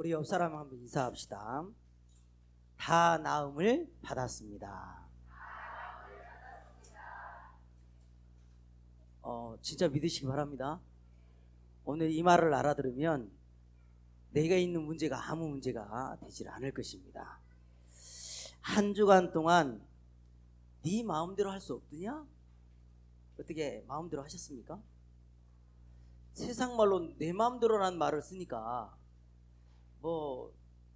우리 옆 사람 한번 인사합시다. 다 나음을 받았습니다. 진짜 믿으시기 바랍니다. 오늘 이 말을 알아들으면 내가 있는 문제가 아무 문제가 되질 않을 것입니다. 한 주간 동안 네 마음대로 할 수 없더냐? 어떻게 마음대로 하셨습니까? 세상 말로 내 마음대로라는 말을 쓰니까 뭐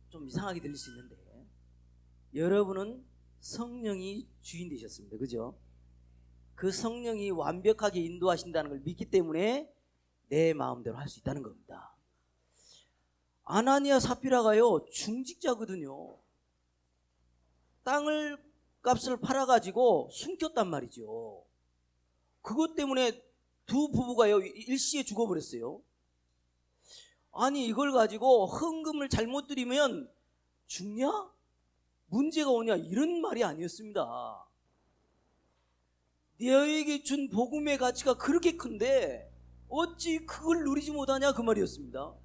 좀 이상하게 들릴 수 있는데, 여러분은 성령이 주인 되셨습니다. 그죠? 그 성령이 완벽하게 인도하신다는 걸 믿기 때문에 내 마음대로 할 수 있다는 겁니다. 아나니아 사피라가요 중직자거든요. 땅을 값을 팔아가지고 숨겼단 말이죠. 그것 때문에 두 부부가요 일시에 죽어버렸어요. 아니 이걸 가지고 헌금을 잘못 드리면 죽냐? 문제가 오냐? 이런 말이 아니었습니다. 너에게 준 복음의 가치가 그렇게 큰데 어찌 그걸 누리지 못하냐? 그 말이었습니다.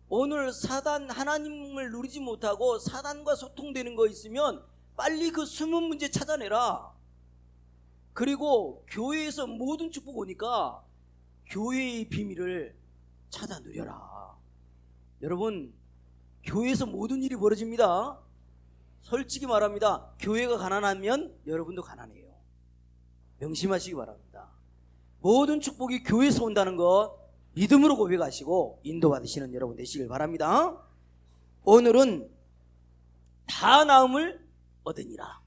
오늘 사단, 하나님을 누리지 못하고 사단과 소통되는 거 있으면 빨리 그 숨은 문제 찾아내라. 그리고 교회에서 모든 축복 오니까 교회의 비밀을 찾아 누려라. 여러분, 교회에서 모든 일이 벌어집니다. 솔직히 말합니다. 교회가 가난하면 여러분도 가난해요. 명심하시기 바랍니다. 모든 축복이 교회에서 온다는 것 믿음으로 고백하시고 인도받으시는 여러분 되시길 바랍니다. 오늘은 다 나음을 얻으니라.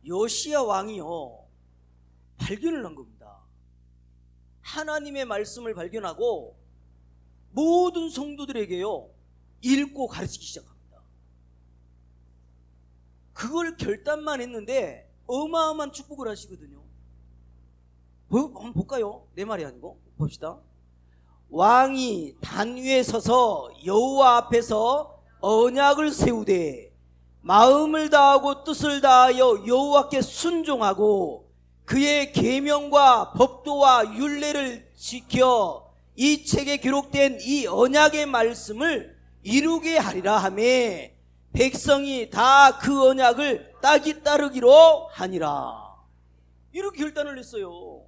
요시야 왕이요 발견을 한 겁니다. 하나님의 말씀을 발견하고 모든 성도들에게요 읽고 가르치기 시작합니다. 그걸 결단만 했는데 어마어마한 축복을 하시거든요. 한번 볼까요? 내 말이 아니고 봅시다. 왕이 단 위에 서서 여호와 앞에서 언약을 세우되 마음을 다하고 뜻을 다하여 여호와께 순종하고 그의 계명과 법도와 율례를 지켜 이 책에 기록된 이 언약의 말씀을 이루게 하리라 하며 백성이 다 그 언약을 따기 따르기로 하니라. 이렇게 결단을 했어요.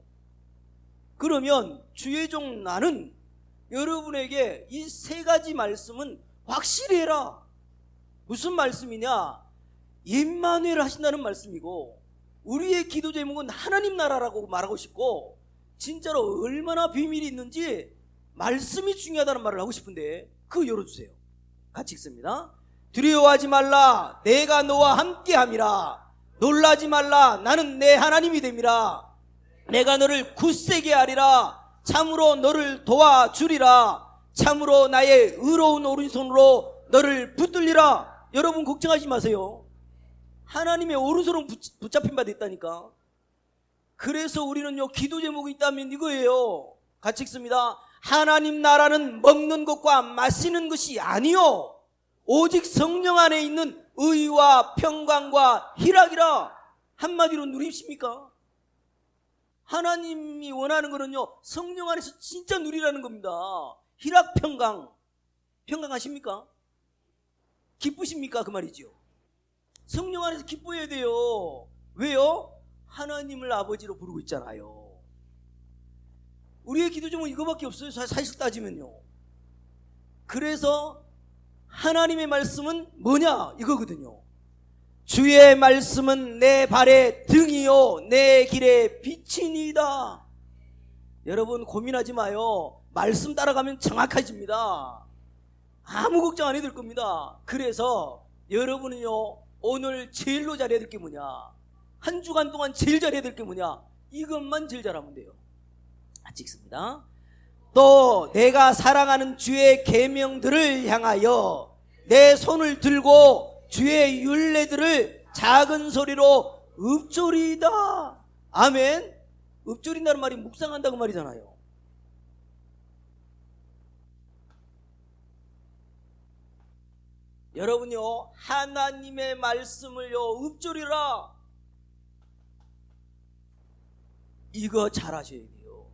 그러면 주의 종 나는 여러분에게 이 세 가지 말씀은 확실히 해라. 무슨 말씀이냐? 임마누엘 하신다는 말씀이고 우리의 기도 제목은 하나님 나라라고 말하고 싶고 진짜로 얼마나 비밀이 있는지 말씀이 중요하다는 말을 하고 싶은데 그거 열어주세요. 같이 읽습니다. 두려워하지 말라 내가 너와 함께함이라. 놀라지 말라 나는 내 하나님이 됨이라. 내가 너를 굳세게 하리라. 참으로 너를 도와주리라. 참으로 나의 의로운 오른손으로 너를 붙들리라. 여러분 걱정하지 마세요. 하나님의 오른손은 붙잡힌 바 됐다니까. 그래서 우리는요 기도 제목이 있다면 이거예요. 같이 읽습니다. 하나님 나라는 먹는 것과 마시는 것이 아니요 오직 성령 안에 있는 의와 평강과 희락이라. 한마디로 누리십니까? 하나님이 원하는 거는요 성령 안에서 진짜 누리라는 겁니다. 희락 평강. 평강하십니까? 기쁘십니까? 그 말이죠. 성령 안에서 기뻐해야 돼요. 왜요? 하나님을 아버지로 부르고 있잖아요. 우리의 기도 제목은 이거밖에 없어요. 사실 따지면요. 그래서 하나님의 말씀은 뭐냐? 이거거든요. 주의 말씀은 내 발의 등이요 내 길의 빛이니이다. 여러분 고민하지 마요. 말씀 따라가면 정확해집니다. 아무 걱정 안 해도 될 겁니다. 그래서 여러분은요 오늘 제일로 잘해야 될 게 뭐냐? 한 주간 동안 제일 잘해야 될 게 뭐냐? 이것만 제일 잘하면 돼요. 같이 읽습니다. 또 내가 사랑하는 주의 계명들을 향하여 내 손을 들고 주의 율례들을 작은 소리로 읊조리이다. 아멘. 읊조린다는 말이 묵상한다고 말이잖아요. 여러분요, 하나님의 말씀을요 읊조리라, 이거 잘 하셔야 돼요.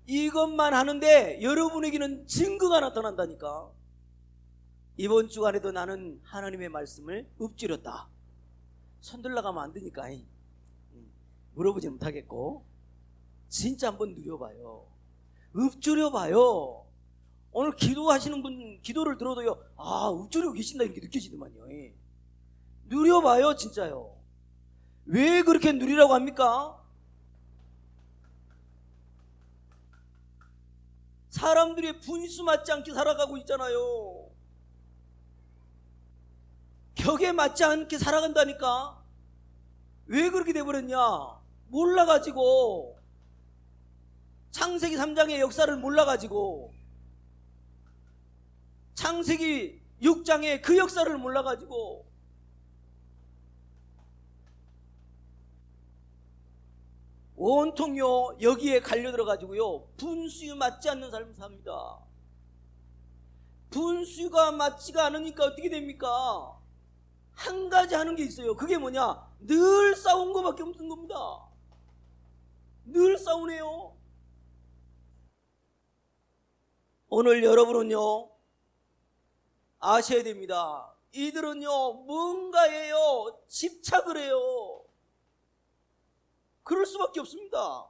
이것만 하는데 여러분에게는 증거가 나타난다니까. 이번 주간에도 나는 하나님의 말씀을 읊조렸다. 손들 나가면 안 되니까 물어보지 못하겠고, 진짜 한번 누려봐요. 읊조려봐요. 오늘 기도하시는 분 기도를 들어도요, 아, 읊조리고 계신다 이렇게 느껴지더만요. 누려봐요. 진짜요. 왜 그렇게 누리라고 합니까? 사람들이 분수 맞지 않게 살아가고 있잖아요. 격에 맞지 않게 살아간다니까. 왜 그렇게 돼버렸냐? 몰라가지고, 창세기 3장의 역사를 몰라가지고, 창세기 6장의 그 역사를 몰라가지고, 온통요 여기에 갈려들어가지고요 분수에 맞지 않는 삶을 삽니다. 분수가 맞지가 않으니까 어떻게 됩니까? 한 가지 하는 게 있어요. 그게 뭐냐? 늘 싸운 거밖에 없는 겁니다. 늘 싸우네요. 오늘 여러분은요 아셔야 됩니다. 이들은요 뭔가에요 집착을 해요. 그럴 수밖에 없습니다.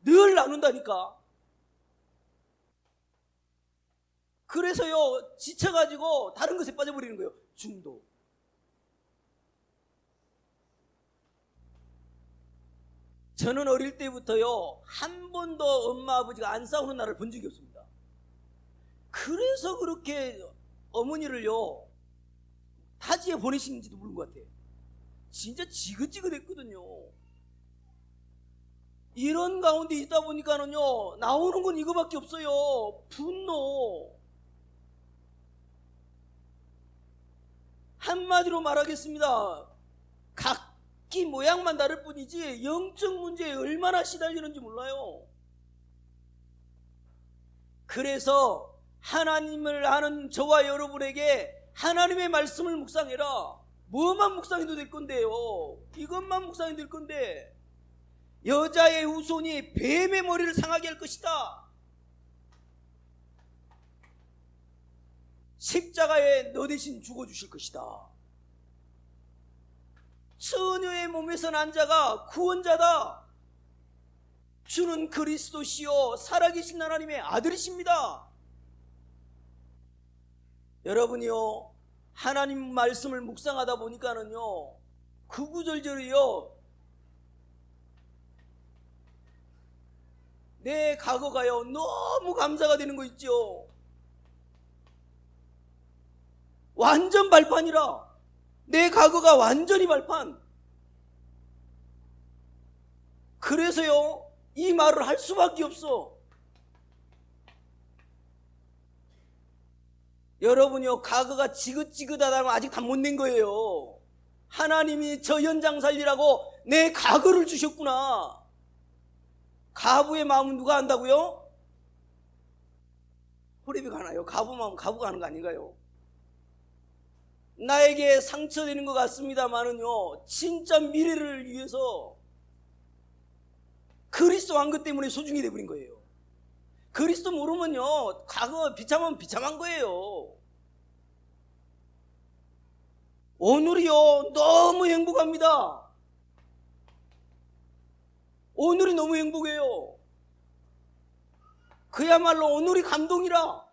늘 나눈다니까. 그래서요 지쳐가지고 다른 것에 빠져버리는 거예요. 중독. 저는 어릴 때부터요 한 번도 엄마 아버지가 안 싸우는 날을 본 적이 없습니다. 그래서 그렇게 어머니를요 타지에 보내시는지도 모르는 것 같아요. 진짜 지긋지긋했거든요. 이런 가운데 있다 보니까는요 나오는 건 이거밖에 없어요. 분노. 한마디로 말하겠습니다. 각기 모양만 다를 뿐이지 영적 문제에 얼마나 시달리는지 몰라요. 그래서 하나님을 아는 저와 여러분에게 하나님의 말씀을 묵상해라. 뭐만 묵상해도 될 건데요. 이것만 묵상해도 될 건데, 여자의 후손이 뱀의 머리를 상하게 할 것이다. 십자가에 너 대신 죽어주실 것이다. 처녀의 몸에서 난 자가 구원자다. 주는 그리스도시요 살아계신 하나님의 아들이십니다. 여러분이요 하나님 말씀을 묵상하다 보니까는요 구구절절이요 내 과거가요 너무 감사가 되는 거 있죠. 완전 발판이라. 내 과거가 완전히 발판. 그래서요 이 말을 할 수밖에 없어. 여러분이요 과거가 지긋지긋하다면 아직 다 못 낸 거예요. 하나님이 저 현장 살리라고 내 과거를 주셨구나. 가부의 마음은 누가 안다고요? 호레비가 하나요? 가부 마음 가부가 하는 거 아닌가요? 나에게 상처되는 것 같습니다만은요 진짜 미래를 위해서 그리스도 한 것 때문에 소중히 돼버린 거예요. 그리스도 모르면요 과거 비참하면 비참한 거예요. 오늘이요 너무 행복합니다. 오늘이 너무 행복해요. 그야말로 오늘이 감동이라.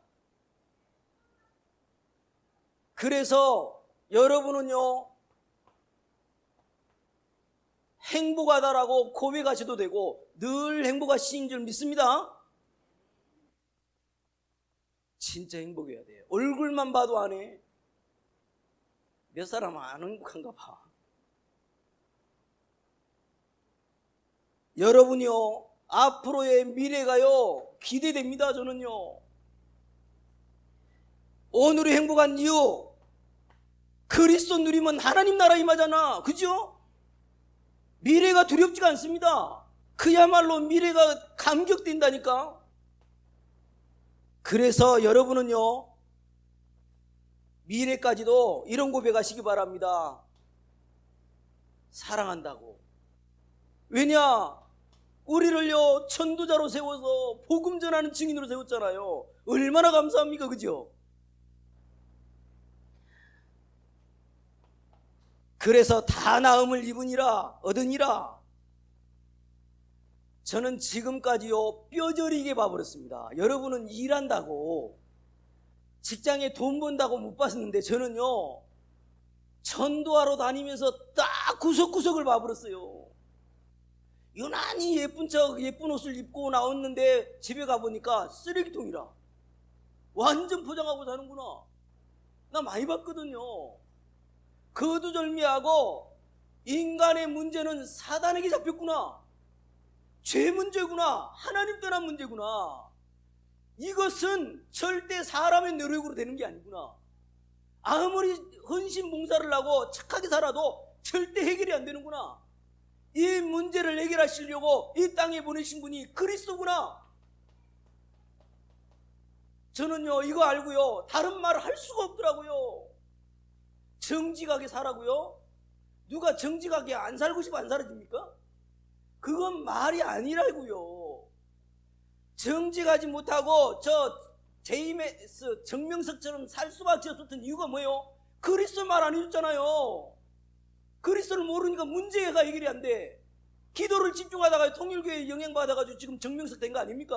그래서 여러분은요 행복하다라고 고백하셔도 되고 늘 행복하신 줄 믿습니다. 진짜 행복해야 돼요. 얼굴만 봐도 안 해. 몇 사람은 안 행복한가 봐. 여러분이요 앞으로의 미래가요 기대됩니다. 저는요 오늘이 행복한 이유, 그리스도 누리면 하나님 나라 임하잖아. 그죠? 미래가 두렵지가 않습니다. 그야말로 미래가 감격된다니까. 그래서 여러분은요, 미래까지도 이런 고백하시기 바랍니다. 사랑한다고. 왜냐? 우리를요 전도자로 세워서 복음 전하는 증인으로 세웠잖아요. 얼마나 감사합니까? 그죠? 그래서 다 나음을 입으니라 얻으니라. 저는 지금까지요 뼈저리게 봐버렸습니다. 여러분은 일한다고 직장에 돈 번다고 못 봤는데 저는요 전도하러 다니면서 딱 구석구석을 봐버렸어요. 유난히 예쁜 척 예쁜 옷을 입고 나왔는데 집에 가보니까 쓰레기통이라. 완전 포장하고 사는구나. 나 많이 봤거든요. 거두절미하고 인간의 문제는 사단에게 잡혔구나. 죄 문제구나. 하나님 떠난 문제구나. 이것은 절대 사람의 노력으로 되는 게 아니구나. 아무리 헌신 봉사를 하고 착하게 살아도 절대 해결이 안 되는구나. 이 문제를 해결하시려고 이 땅에 보내신 분이 그리스도구나. 저는요 이거 알고요 다른 말을 할 수가 없더라고요. 정직하게 살라고요? 누가 정직하게 안 살고 싶어 안 살아집니까? 그건 말이 아니라고요. 정직하지 못하고 저 제임스 정명석처럼 살 수밖에 없었던 이유가 뭐예요? 그리스도 말 안 해줬잖아요. 그리스도를 모르니까 문제가 해결이 안 돼. 기도를 집중하다가 통일교회에 영향받아가지고 지금 정명석 된 거 아닙니까?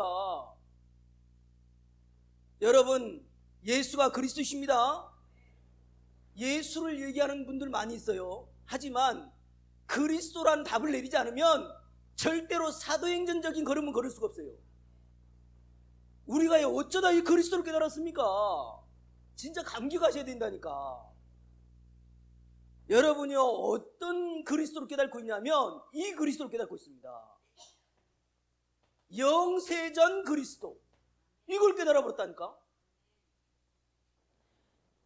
여러분 예수가 그리스도십니다. 예수를 얘기하는 분들 많이 있어요. 하지만 그리스도란 답을 내리지 않으면 절대로 사도행전적인 걸음은 걸을 수가 없어요. 우리가 어쩌다 이 그리스도를 깨달았습니까? 진짜 감기 가셔야 된다니까. 여러분이요 어떤 그리스도를 깨닫고 있냐면 이 그리스도를 깨닫고 있습니다. 영세전 그리스도, 이걸 깨달아 버렸다니까.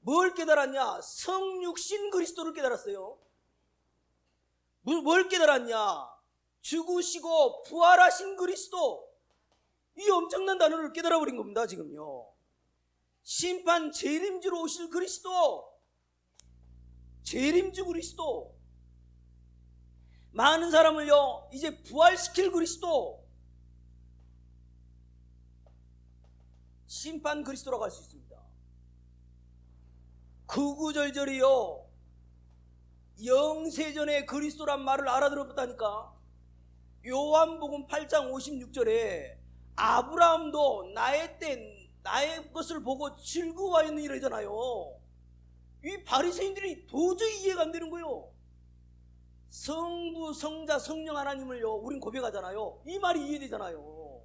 뭘 깨달았냐? 성육신 그리스도를 깨달았어요. 뭘 깨달았냐? 죽으시고 부활하신 그리스도, 이 엄청난 단어를 깨달아 버린 겁니다. 지금요 심판 재림주로 오실 그리스도, 재림주 그리스도, 많은 사람을요 이제 부활시킬 그리스도, 심판 그리스도라고 할 수 있습니다. 구구절절이요 영세전에 그리스도란 말을 알아들었다니까. 요한복음 8장 56절에 아브라함도 나의 때 나의 것을 보고 즐거워하였는 이러잖아요. 이 바리새인들이 도저히 이해가 안 되는 거예요. 성부, 성자, 성령 하나님을요 우린 고백하잖아요. 이 말이 이해되잖아요.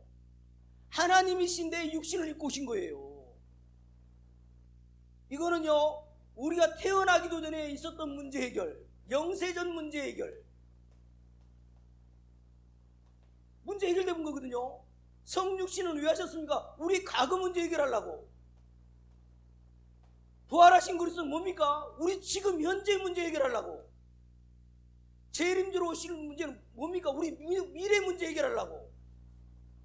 하나님이신데 육신을 입고 오신 거예요. 이거는요 우리가 태어나기도 전에 있었던 문제 해결, 영세전 문제 해결, 문제 해결된 거거든요. 성육신은 왜 하셨습니까? 우리 과거 문제 해결하려고. 부활하신 그리스도는 뭡니까? 우리 지금 현재 문제 해결하려고. 재림주로 오실 문제는 뭡니까? 우리 미래 문제 해결하려고.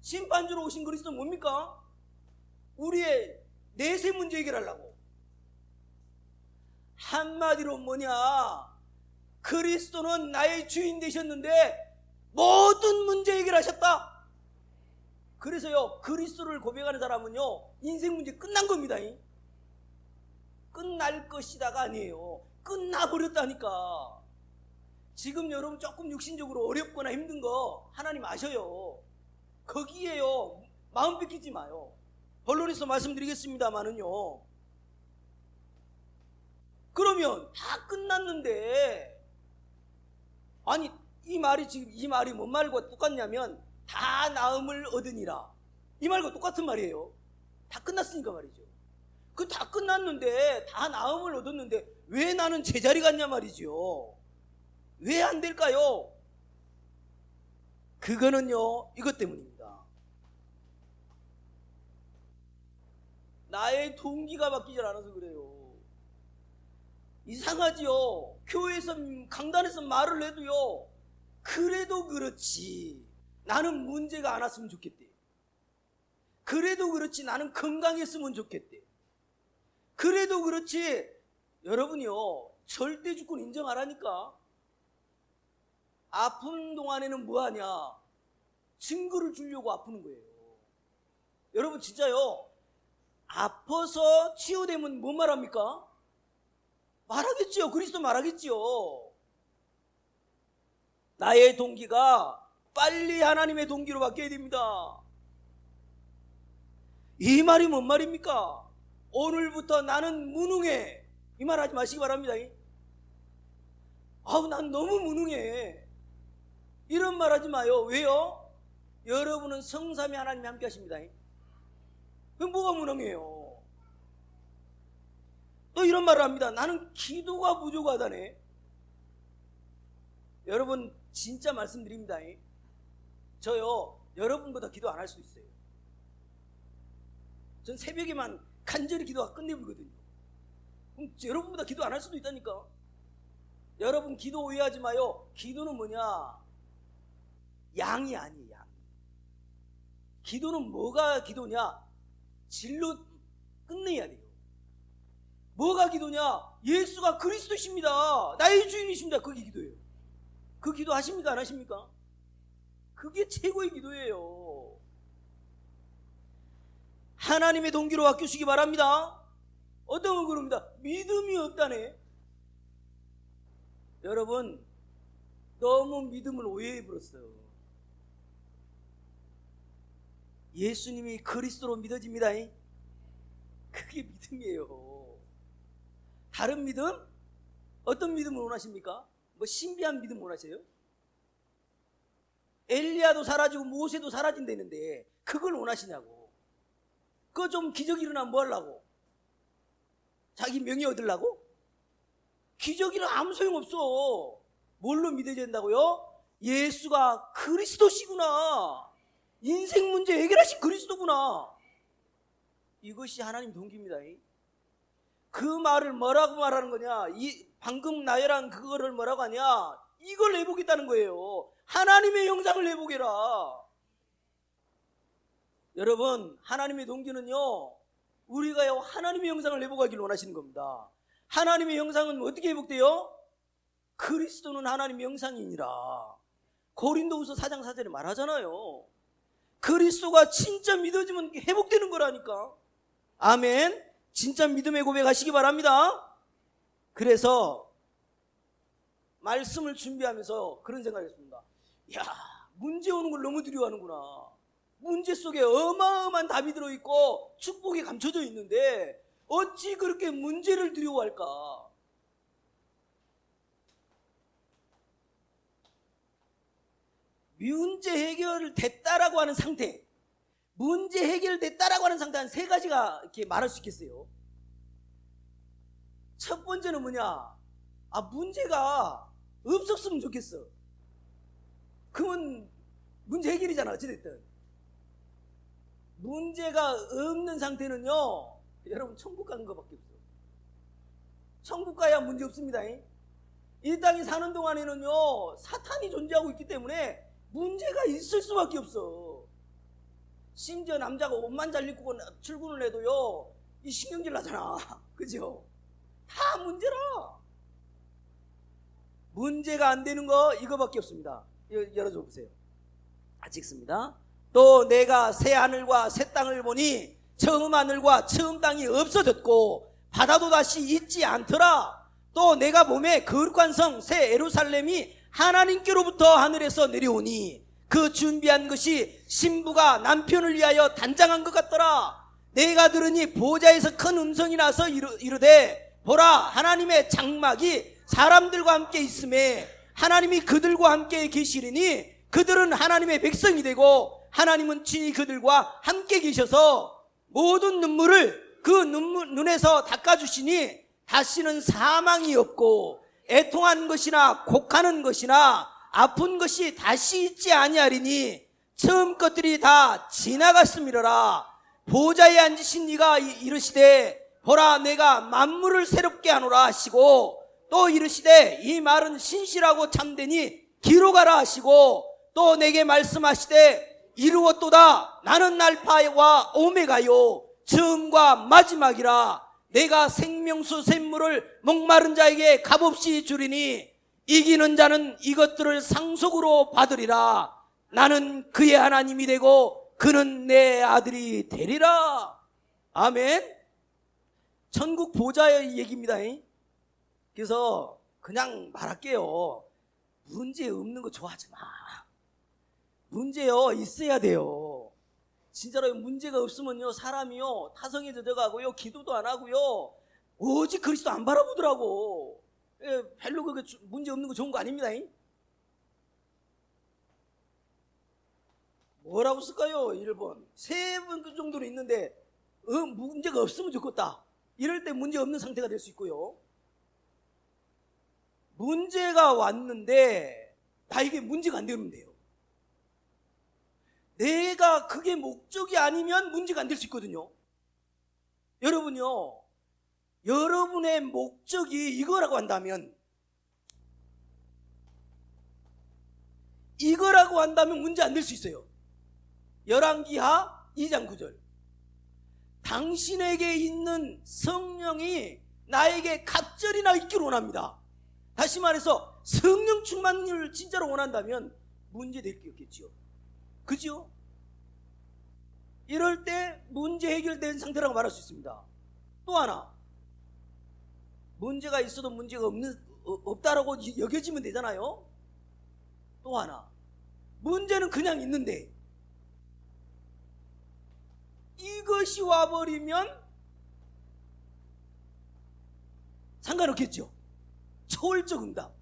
심판주로 오신 그리스도는 뭡니까? 우리의 내세 문제 해결하려고. 한마디로 뭐냐? 그리스도는 나의 주인 되셨는데 모든 문제 해결하셨다. 그래서요 그리스도를 고백하는 사람은요 인생 문제 끝난 겁니다. 끝날 것이다가 아니에요. 끝나버렸다니까. 지금 여러분 조금 육신적으로 어렵거나 힘든 거 하나님 아셔요. 거기에요 마음 뺏기지 마요. 본론에서 말씀드리겠습니다마는요, 그러면 다 끝났는데, 아니 이 말이 지금 이 말이 뭔 말과 똑같냐면 다 나음을 얻으니라, 이 말과 똑같은 말이에요. 다 끝났으니까 말이죠. 그 다 끝났는데 다 나음을 얻었는데 왜 나는 제자리 갔냐 말이죠. 왜 안 될까요? 그거는요 이것 때문입니다. 나의 동기가 바뀌지 않아서 그래요. 이상하지요. 교회에서 강단에서 말을 해도요 그래도 그렇지 나는 문제가 안 왔으면 좋겠대. 그래도 그렇지 나는 건강했으면 좋겠대. 그래도 그렇지 여러분이요 절대 주권 인정하라니까. 아픈 동안에는 뭐하냐? 증거를 주려고 아프는 거예요. 여러분 진짜요 아파서 치유되면 뭔 말합니까? 말하겠지요. 그리스도 말하겠지요. 나의 동기가 빨리 하나님의 동기로 바뀌어야 됩니다. 이 말이 뭔 말입니까? 오늘부터 나는 무능해, 이 말 하지 마시기 바랍니다. 아우 난 너무 무능해, 이런 말 하지 마요. 왜요? 여러분은 성삼위 하나님이 함께 하십니다. 그럼 뭐가 무능해요? 또 이런 말을 합니다. 나는 기도가 부족하다네. 여러분 진짜 말씀드립니다. 저요 여러분보다 기도 안 할 수도 있어요. 전 새벽에만 간절히 기도가 끝내버리거든요. 그럼 여러분보다 기도 안 할 수도 있다니까. 여러분 기도 오해하지 마요. 기도는 뭐냐? 양이 아니에요. 양. 기도는 뭐가 기도냐? 질로 끝내야 돼요. 뭐가 기도냐? 예수가 그리스도십니다, 나의 주인이십니다. 그게 기도예요. 그 기도 하십니까? 안 하십니까? 그게 최고의 기도예요. 하나님의 동기로 바뀌시기 바랍니다. 어떤 건 그럽니다. 믿음이 없다네. 여러분 너무 믿음을 오해해버렸어요. 예수님이 그리스도로 믿어집니다. 그게 믿음이에요. 다른 믿음? 어떤 믿음을 원하십니까? 뭐 신비한 믿음 원하세요? 엘리야도 사라지고 모세도 사라진다는데 그걸 원하시냐고. 그거 좀 기적이 일어나면 뭐 하려고? 자기 명예 얻으려고? 기적이는 아무 소용없어. 뭘로 믿어야 된다고요? 예수가 그리스도시구나, 인생 문제 해결하신 그리스도구나, 이것이 하나님 동기입니다. 그 말을 뭐라고 말하는 거냐? 방금 나열한 그거를 뭐라고 하냐? 이걸 내보겠다는 거예요. 하나님의 영상을 내보게라. 여러분 하나님의 동기는요 우리가요 하나님의 영상을 내보가기를 원하시는 겁니다. 하나님의 영상은 어떻게 회복돼요? 그리스도는 하나님의 영상이니라. 고린도후서 4장 4절에 말하잖아요. 그리스도가 진짜 믿어지면 회복되는 거라니까. 아멘. 진짜 믿음의 고백하시기 바랍니다. 그래서 말씀을 준비하면서 그런 생각을 했습니다. 야, 문제 오는 걸 너무 두려워하는구나. 문제 속에 어마어마한 답이 들어있고 축복이 감춰져 있는데 어찌 그렇게 문제를 두려워할까? 문제 해결 됐다라고 하는 상태, 문제 해결됐다라고 하는 상태 한 세 가지가 이렇게 말할 수 있겠어요. 첫 번째는 뭐냐? 문제가 없었으면 좋겠어. 그러면 문제 해결이잖아. 어찌됐든 문제가 없는 상태는요 여러분 천국 가는 것밖에 없어. 천국 가야 문제 없습니다. 이 땅에 사는 동안에는요 사탄이 존재하고 있기 때문에 문제가 있을 수밖에 없어. 심지어 남자가 옷만 잘 입고 출근을 해도요 이 신경질 나잖아. 그죠? 다 문제라. 문제가 안 되는 거 이거밖에 없습니다. 열어줘 보세요. 찍습니다. 또 내가 새 하늘과 새 땅을 보니 처음 하늘과 처음 땅이 없어졌고 바다도 다시 있지 않더라. 또 내가 보매 거룩한 성 새 예루살렘이 하나님께로부터 하늘에서 내려오니 그 준비한 것이 신부가 남편을 위하여 단장한 것 같더라. 내가 들으니 보좌에서 큰 음성이 나서 이르되 보라, 하나님의 장막이 사람들과 함께 있음에 하나님이 그들과 함께 계시리니 그들은 하나님의 백성이 되고 하나님은 친히 그들과 함께 계셔서 모든 눈물을 그 눈에서 닦아주시니 다시는 사망이 없고 애통한 것이나 곡하는 것이나 아픈 것이 다시 있지 아니하리니 처음 것들이 다 지나갔음이로라. 보좌에 앉으신 이가 이르시되 보라, 내가 만물을 새롭게 하노라 하시고 또 이르시되 이 말은 신실하고 참되니 기록하라 하시고 또 내게 말씀하시되 이루었도다. 나는 알파와 오메가요 처음과 마지막이라. 내가 생명수 샘물을 목마른 자에게 값없이 주리니 이기는 자는 이것들을 상속으로 받으리라. 나는 그의 하나님이 되고 그는 내 아들이 되리라. 아멘. 천국 보좌의 얘기입니다. 그래서 그냥 말할게요. 문제 없는 거 좋아하지 마. 문제요 있어야 돼요. 진짜로 문제가 없으면요 사람이요 타성에 젖어가고요 기도도 안 하고요 오직 그리스도 안 바라보더라고. 별로 그게 문제 없는 거 좋은 거 아닙니다. 뭐라고 쓸까요? 1번 3번 정도는 있는데 문제가 없으면 좋겠다. 이럴 때 문제 없는 상태가 될 수 있고요, 문제가 왔는데 나에게 문제가 안 되면 돼요. 내가 그게 목적이 아니면 문제가 안 될 수 있거든요. 여러분요, 여러분의 목적이 이거라고 한다면 문제 안 될 수 있어요. 열왕기하 2장 9절. 당신에게 있는 성령이 나에게 갑절이나 있기를 원합니다. 다시 말해서 성령 충만을 진짜로 원한다면 문제 될 게 없겠죠. 그죠? 이럴 때 문제 해결된 상태라고 말할 수 있습니다. 또 하나, 문제가 있어도 문제가 없다라고 여겨지면 되잖아요. 또 하나, 문제는 그냥 있는데 이것이 와버리면 상관없겠죠. 초월적 응답.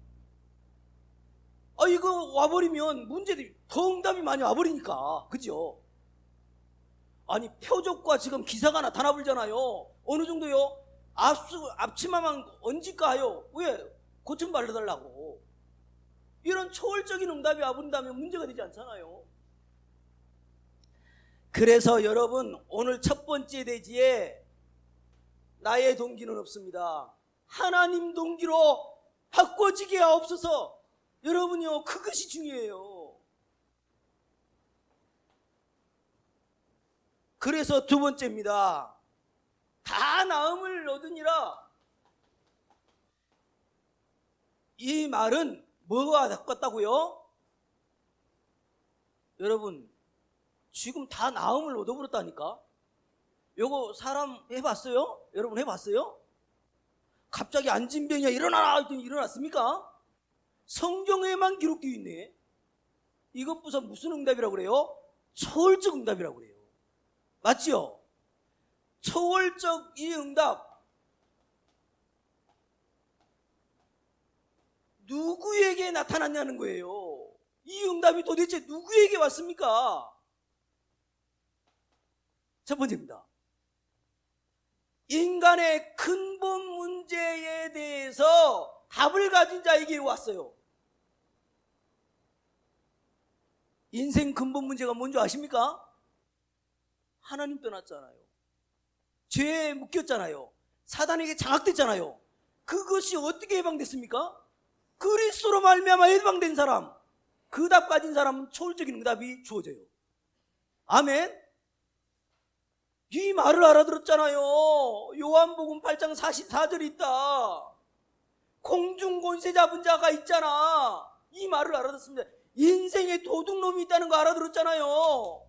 이거 와버리면 문제들이 더 응답이 많이 와버리니까. 그죠? 아니 표적과 지금 기사가 나타나버리잖아요. 어느 정도요? 앞치마만 얹을까요? 왜? 고침 발라달라고. 이런 초월적인 응답이 와버린다면 문제가 되지 않잖아요. 그래서 여러분, 오늘 첫 번째 대지에 나의 동기는 없습니다. 하나님 동기로 바꿔지게 하옵소서. 여러분요, 그것이 중요해요. 그래서 두 번째입니다. 다 나음을 얻으니라. 이 말은 뭐와 같다고요? 여러분, 지금 다 나음을 얻어버렸다니까. 요거 사람 해봤어요? 여러분 해봤어요? 갑자기 안진병이야 일어나라 했더니 일어났습니까? 성경에만 기록되어 있네. 이것부터 무슨 응답이라고 그래요? 초월적 응답이라고 그래요. 맞죠? 초월적 이 응답, 누구에게 나타났냐는 거예요. 이 응답이 도대체 누구에게 왔습니까? 첫 번째입니다. 인간의 근본 문제에 대해서 답을 가진 자에게 왔어요. 인생 근본 문제가 뭔지 아십니까? 하나님 떠났잖아요. 죄에 묶였잖아요. 사단에게 장악됐잖아요. 그것이 어떻게 해방됐습니까? 그리스도로 말미암아 해방된 사람, 그 답 가진 사람은 초월적인 응답이 주어져요. 아멘. 이 말을 알아들었잖아요. 요한복음 8장 44절에 있다. 공중권세 잡은 자가 있잖아. 이 말을 알아들었습니다. 인생에 도둑놈이 있다는 거 알아들었잖아요.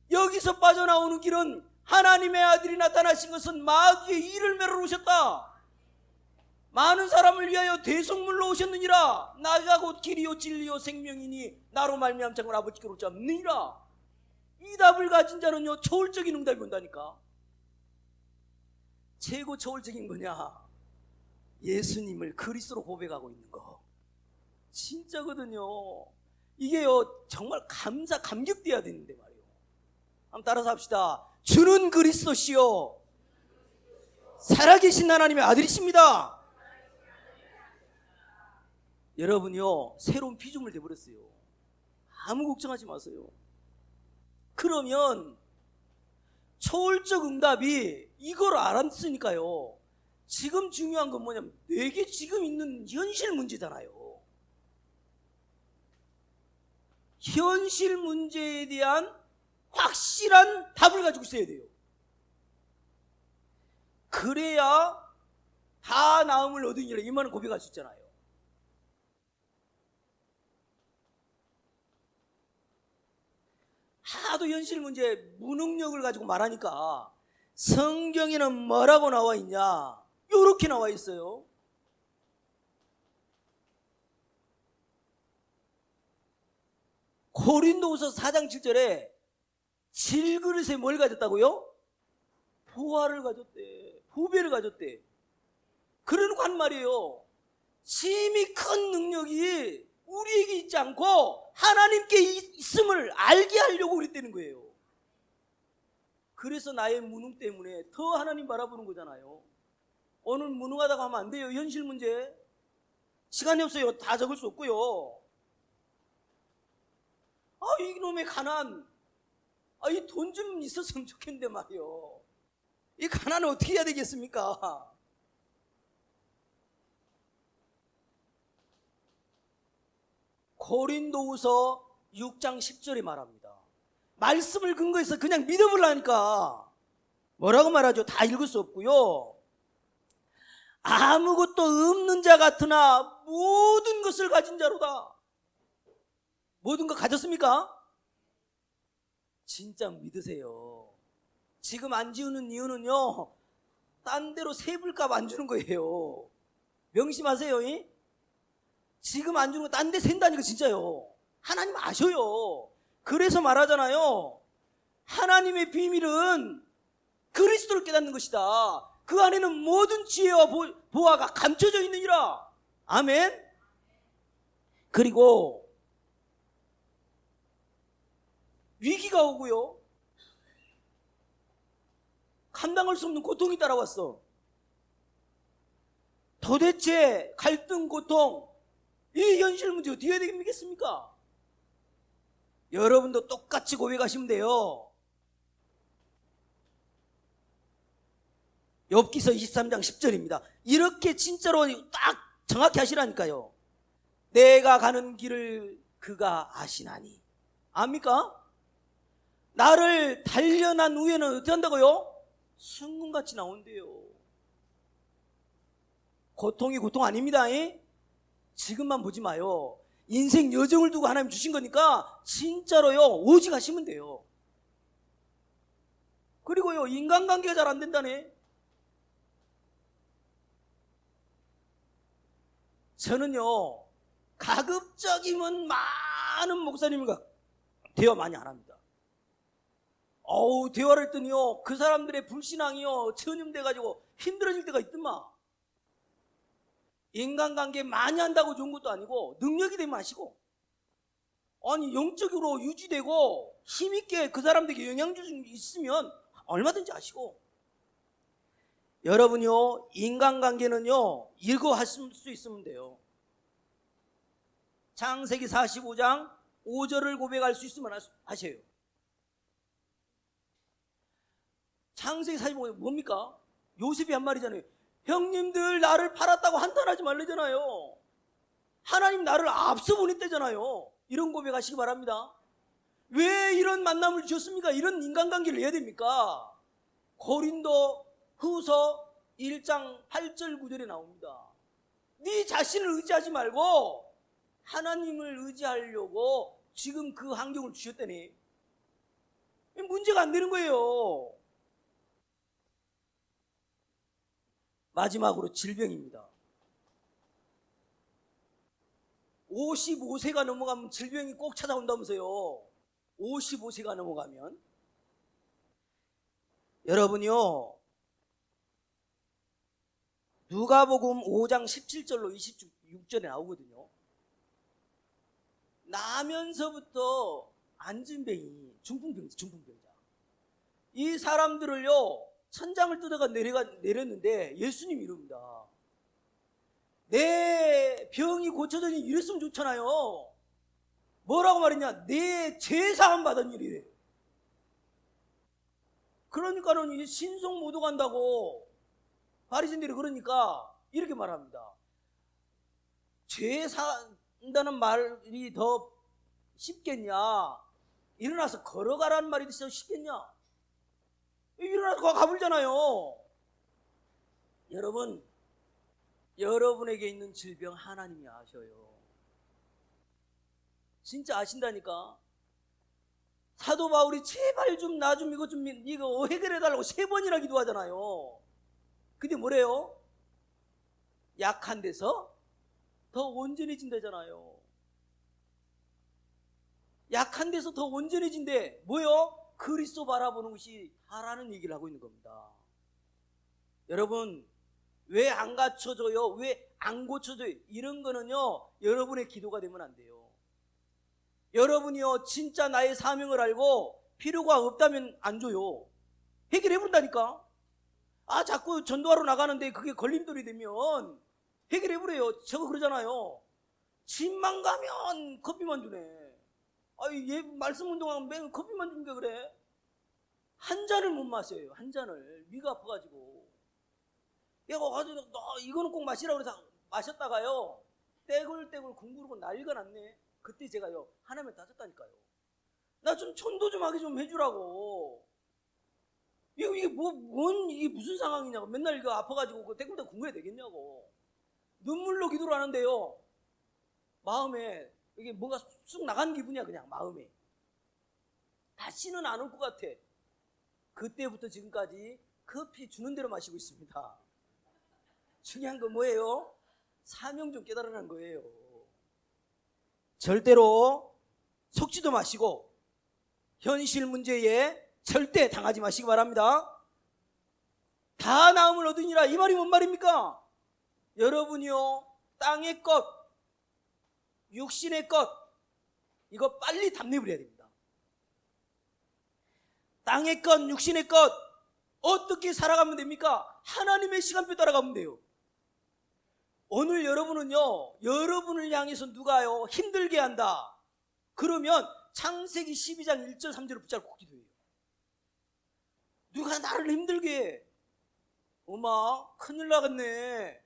여기서 빠져나오는 길은 하나님의 아들이 나타나신 것은 마귀의 이를 매러 오셨다. 많은 사람을 위하여 대속물로 오셨느니라. 나가 곧 길이요 진리요 생명이니 나로 말미암 자는 아버지께로 오지 않느니라. 이 답을 가진 자는요 초월적인 응답이 온다니까. 최고 초월적인 거냐? 예수님을 그리스도로 고백하고 있는 거. 진짜거든요. 이게요 정말 감격돼야 되는데 말이에요. 한번 따라서 합시다. 주는 그리스도시요 살아계신 하나님의 아들이십니다. 여러분요 새로운 피조물 되어버렸어요. 아무 걱정하지 마세요. 그러면 초월적 응답이 이걸 알았으니까요, 지금 중요한 건 뭐냐면 내게 지금 있는 현실 문제잖아요. 현실 문제에 대한 확실한 답을 가지고 있어야 돼요. 그래야 다 나음을 얻으니라 이 말은 고백할 수 있잖아요. 하도 현실 문제 무능력을 가지고 말하니까 성경에는 뭐라고 나와 있냐? 이렇게 나와 있어요. 고린도후서 4장 7절에 질그릇에 뭘 가졌다고요? 보화를 가졌대. 보배를 가졌대. 그러놓고 한 말이에요. 심히 큰 능력이 우리에게 있지 않고 하나님께 있음을 알게 하려고 그랬다는 거예요. 그래서 나의 무능 때문에 더 하나님 바라보는 거잖아요. 오늘 무능하다고 하면 안 돼요. 현실 문제. 시간이 없어요. 다 적을 수 없고요. 이놈의 가난. 이 돈 좀 있었으면 좋겠는데 말이요. 이 가난을 어떻게 해야 되겠습니까? 고린도후서 6장 10절에 말합니다. 말씀을 근거해서 그냥 믿어보려니까 뭐라고 말하죠? 다 읽을 수 없고요. 아무것도 없는 자 같으나 모든 것을 가진 자로다. 모든 것 가졌습니까? 진짜 믿으세요. 지금 안 지우는 이유는요, 딴 데로 세불값 안 주는 거예요. 명심하세요. 지금 안 주는 거 딴 데 센다니까 진짜요. 하나님 아셔요. 그래서 말하잖아요. 하나님의 비밀은 그리스도를 깨닫는 것이다. 그 안에는 모든 지혜와 보화가 감춰져 있느니라. 아멘. 그리고 위기가 오고요, 감당할 수 없는 고통이 따라왔어. 도대체 갈등, 고통, 이 현실 문제 어떻게 해야 되겠습니까? 여러분도 똑같이 고백하시면 돼요. 욥기서 23장 10절입니다. 이렇게 진짜로 딱 정확히 하시라니까요. 내가 가는 길을 그가 아시나니. 압니까? 나를 단련한 후에는 어떻게 한다고요? 순금같이 나온대요. 고통이 고통 아닙니다. 지금만 보지 마요. 인생 여정을 두고 하나님 주신 거니까 진짜로요, 오직 하시면 돼요. 그리고요, 인간관계가 잘 안 된다네. 저는요, 가급적이면 많은 목사님과 대화 많이 안 합니다. 대화를 했더니요, 그 사람들의 불신앙이요, 전염돼가지고 힘들어질 때가 있더만. 인간관계 많이 한다고 좋은 것도 아니고, 능력이 되면 하시고, 영적으로 유지되고 힘있게 그 사람들에게 영향 줄 수 있으면 얼마든지 하시고. 여러분요, 인간관계는요, 이거 하실 수 있으면 돼요. 창세기 45장 5절을 고백할 수 있으면 하세요. 창세기 45장 뭡니까? 요셉이 한 말이잖아요. 형님들 나를 팔았다고 한탄하지 말래잖아요. 하나님 나를 앞서 보냈대잖아요. 이런 고백하시기 바랍니다. 왜 이런 만남을 주셨습니까? 이런 인간관계를 해야 됩니까? 고린도 후서 1장 8절 9절에 나옵니다. 네 자신을 의지하지 말고 하나님을 의지하려고 지금 그 환경을 주셨다니. 문제가 안 되는 거예요. 마지막으로 질병입니다. 55세가 넘어가면 질병이 꼭 찾아온다면서요. 55세가 넘어가면. 여러분요, 누가복음 5장 17절로 26절에 나오거든요. 나면서부터 안진뱅이, 중풍병자. 이 사람들을요, 천장을 뜯어가 내렸는데 예수님이 이럽니다. 내 병이 고쳐져니 이랬으면 좋잖아요. 뭐라고 말했냐? 내 제사함 받은 일이래. 그러니까는 이 신성 못 오간다고 바리새인들이 그러니까 이렇게 말합니다. 죄 산다는 말이 더 쉽겠냐? 일어나서 걸어가라는 말이 있어 쉽겠냐? 일어나서 가불잖아요. 여러분, 여러분에게 있는 질병 하나님이 아셔요. 진짜 아신다니까. 사도 바울이 제발 좀 나 좀 이거 해결해달라고 3번이나 기도하잖아요. 근데 뭐래요? 약한 데서 더 온전해진다잖아요. 약한 데서 더 온전해진대. 뭐요? 그리스도 바라보는 것이 다라는 얘기를 하고 있는 겁니다. 여러분, 왜 안 갖춰져요? 왜 안 고쳐져요? 이런 거는요, 여러분의 기도가 되면 안 돼요. 여러분이요, 진짜 나의 사명을 알고 필요가 없다면 안 줘요. 해결해 본다니까. 자꾸 전도하러 나가는데 그게 걸림돌이 되면 해결해 보래요. 저거 그러잖아요. 집만 가면 커피만 주네. 얘 말씀 운동하면 매일 커피만 주니까 그래. 한 잔을 못 마셔요. 한 잔을. 위가 아파가지고. 얘가 가지고 이거는 꼭 마시라고 그래서 마셨다가요, 떼굴떼굴 궁구르고 난리가 났네. 그때 제가요, 하나님을 따졌다니까요. 나 좀 전도 좀 하게 좀 해주라고. 이게 이게 무슨 상황이냐고. 맨날 이거 아파가지고 그 떼굴떼굴 궁구해야 되겠냐고. 눈물로 기도를 하는데요, 마음에 이게 뭔가 쑥 나간 기분이야. 그냥 마음에 다시는 안 올 것 같아. 그때부터 지금까지 커피 주는 대로 마시고 있습니다. 중요한 건 뭐예요? 사명 좀 깨달으라는 거예요. 절대로 속지도 마시고 현실 문제에 절대 당하지 마시기 바랍니다. 다 나음을 얻으니라, 이 말이 뭔 말입니까? 여러분이요, 땅의 것, 육신의 것, 이거 빨리 담내버려야 됩니다. 땅의 것, 육신의 것, 어떻게 살아가면 됩니까? 하나님의 시간표 따라가면 돼요. 오늘 여러분은요, 여러분을 향해서 누가요, 힘들게 한다 그러면 창세기 12장 1절 3절을 붙잡고 기도해요. 누가 나를 힘들게 해? 어마, 큰일 나겠네.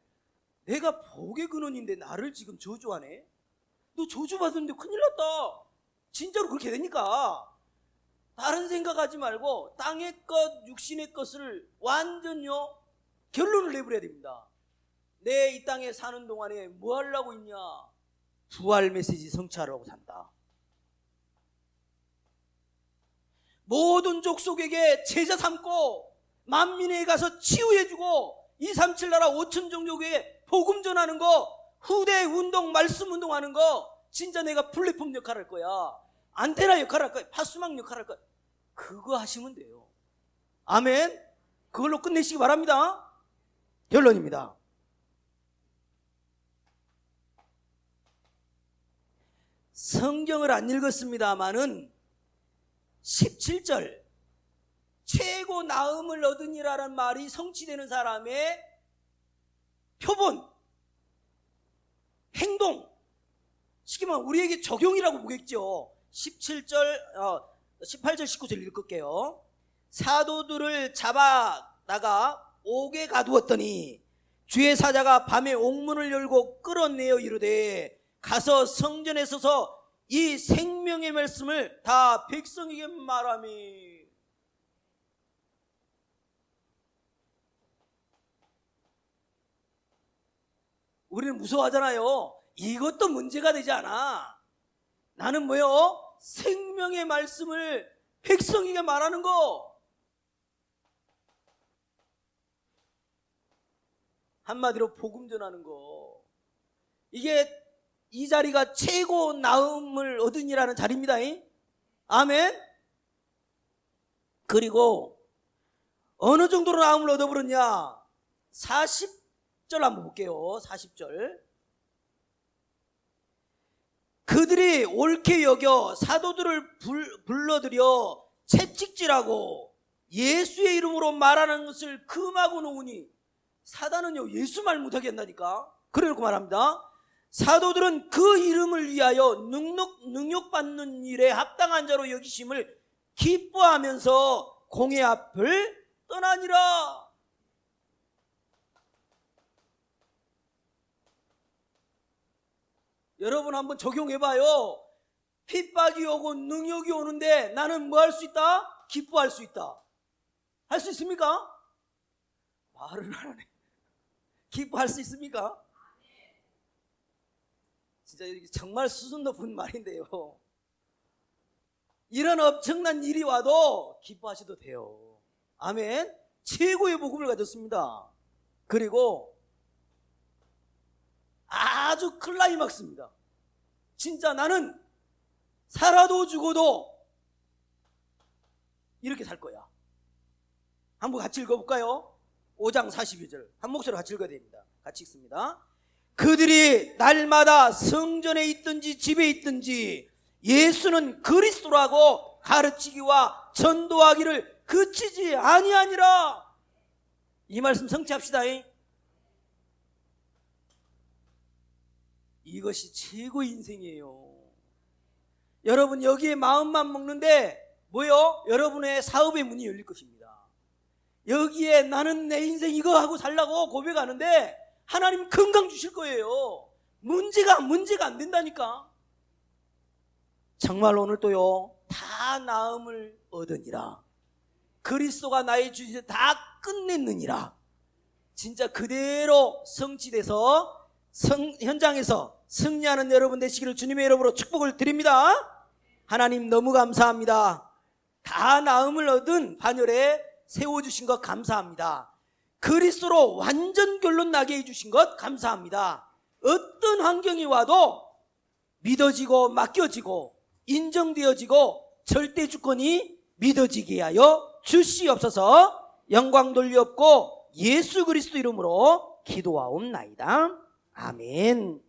내가 복의 근원인데 나를 지금 저주하네. 너 저주받았는데 큰일 났다. 진짜로 그렇게 되니까 다른 생각하지 말고 땅의 것, 육신의 것을 완전요, 결론을 내버려야 됩니다. 내 이 땅에 사는 동안에 뭐 하려고 있냐? 부활 메시지 성취하려고 산다. 모든 족속에게 제자 삼고 만민에게 가서 치유해주고 237 나라 5천 종족에 복음 전하는 거, 후대 운동, 말씀 운동하는 거, 진짜 내가 플랫폼 역할을 할 거야. 안테나 역할을 할 거야. 파수망 역할을 할 거야. 그거 하시면 돼요. 아멘. 그걸로 끝내시기 바랍니다. 결론입니다. 성경을 안 읽었습니다마는 17절 최고 나음을 얻으니라는 말이 성취되는 사람의 표본, 행동, 쉽게 말하면 우리에게 적용이라고 보겠죠. 18절 19절 읽을게요. 사도들을 잡아다가 옥에 가두었더니 주의 사자가 밤에 옥문을 열고 끌어내어 이르되 가서 성전에 서서 이 생명의 말씀을 다 백성에게 말하미. 우리는 무서워하잖아요. 이것도 문제가 되지 않아. 나는 뭐요? 생명의 말씀을 백성에게 말하는 거. 한마디로 복음 전하는 거. 이게 이 자리가 최고 나음을 얻으니라는 자리입니다. 아멘. 그리고 어느 정도로 나음을 얻어버렸냐? 40절 한번 볼게요. 40절. 그들이 옳게 여겨 사도들을 불러들여 채찍질하고 예수의 이름으로 말하는 것을 금하고 놓으니, 사단은요, 예수 말 못하게 한다니까. 그래놓고 말합니다. 사도들은 그 이름을 위하여 능력받는 일에 합당한 자로 여기심을 기뻐하면서 공회 앞을 떠나니라. 여러분 한번 적용해봐요. 핍박이 오고 능욕이 오는데 나는 뭐 할 수 있다? 기뻐할 수 있다. 할 수 있습니까? 말을 안 하네. 기뻐할 수 있습니까? 진짜 정말 수준 높은 말인데요. 이런 엄청난 일이 와도 기뻐하셔도 돼요. 아멘. 최고의 복음을 가졌습니다. 그리고 아주 클라이막스입니다. 진짜 나는 살아도 죽어도 이렇게 살 거야. 한번 같이 읽어볼까요? 5장 42절 한 목소리로 같이 읽어야 됩니다. 같이 읽습니다. 그들이 날마다 성전에 있든지 집에 있든지 예수는 그리스도라고 가르치기와 전도하기를 그치지 아니하니라. 이 말씀 성취합시다. 이것이 최고의 인생이에요. 여러분 여기에 마음만 먹는데 뭐요? 여러분의 사업의 문이 열릴 것입니다. 여기에 나는 내 인생 이거 하고 살라고 고백하는데 하나님 건강 주실 거예요. 문제가 안 된다니까. 정말 오늘 또요, 다 나음을 얻으니라. 그리스도가 나의 주시에 다 끝냈느니라. 진짜 그대로 성취돼서 현장에서 승리하는 여러분 되시기를 주님의 이름으로 축복을 드립니다. 하나님 너무 감사합니다. 다 나음을 얻은 반열에 세워주신 것 감사합니다. 그리스도로 완전 결론 나게 해주신 것 감사합니다. 어떤 환경이 와도 믿어지고 맡겨지고 인정되어지고 절대 주권이 믿어지게 하여 주시옵소서. 영광 돌리옵고 예수 그리스도 이름으로 기도하옵나이다. 아멘.